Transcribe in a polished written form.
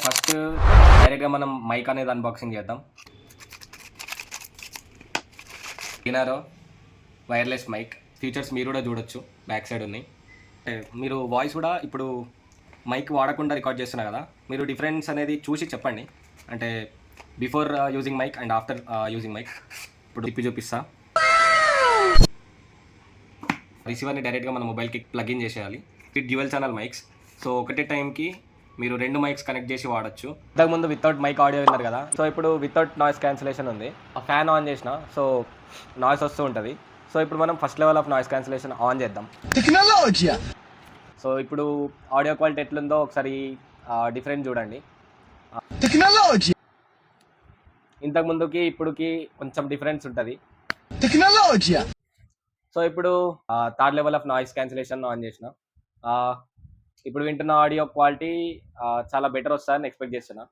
First డైరెక్ట్గా మనం mic అనేది అన్బాక్సింగ్ చేద్దాం. ఇనారో వైర్లెస్ మైక్ ఫీచర్స్ మీరు కూడా చూడొచ్చు, బ్యాక్ సైడ్ ఉన్నాయి. అంటే మీరు వాయిస్ కూడా ఇప్పుడు మైక్ వాడకుండా రికార్డ్ చేస్తున్నారు కదా, మీరు డిఫరెన్స్ అనేది చూసి చెప్పండి. అంటే before using mic and after using mic. ఇప్పుడు తిప్పి చూపిస్తా. రిసీవర్ని డైరెక్ట్గా మన మొబైల్కి ప్లగ్ ఇన్ చేసేయాలి. ఇది డ్యూయల్ ఛానల్ మైక్స్, సో ఒకటే టైంకి మీరు 2 మైక్స్ కనెక్ట్ చేసి వాడచ్చు. ఇంతకుముందు వితౌట్ మైక్ ఆడియో విన్నారు కదా, సో ఇప్పుడు వితౌట్ నాయిస్ క్యాన్సిలేషన్ ఉంది. ఆ ఫ్యాన్ ఆన్ చేసిన సో నాయిస్ వస్తూ ఉంటుంది. సో ఇప్పుడు మనం first level of noise cancellation on చేద్దాం. టెక్నాలజీ. సో ఇప్పుడు ఆడియో క్వాలిటీ ఎట్లుందో ఒకసారి డిఫరెన్స్ చూడండి. టెక్నాలజీ ఇంతకుముందుకి ఇప్పుడుకి కొంచెం డిఫరెన్స్ ఉంటుంది. టెక్నాలజీ. సో ఇప్పుడు third level of noise cancellation on చేసిన. ఇప్పుడు వింటున్న ఆడియో క్వాలిటీ చాలా బెటర్ వస్తుందని ఎక్స్పెక్ట్ చేస్తున్నా.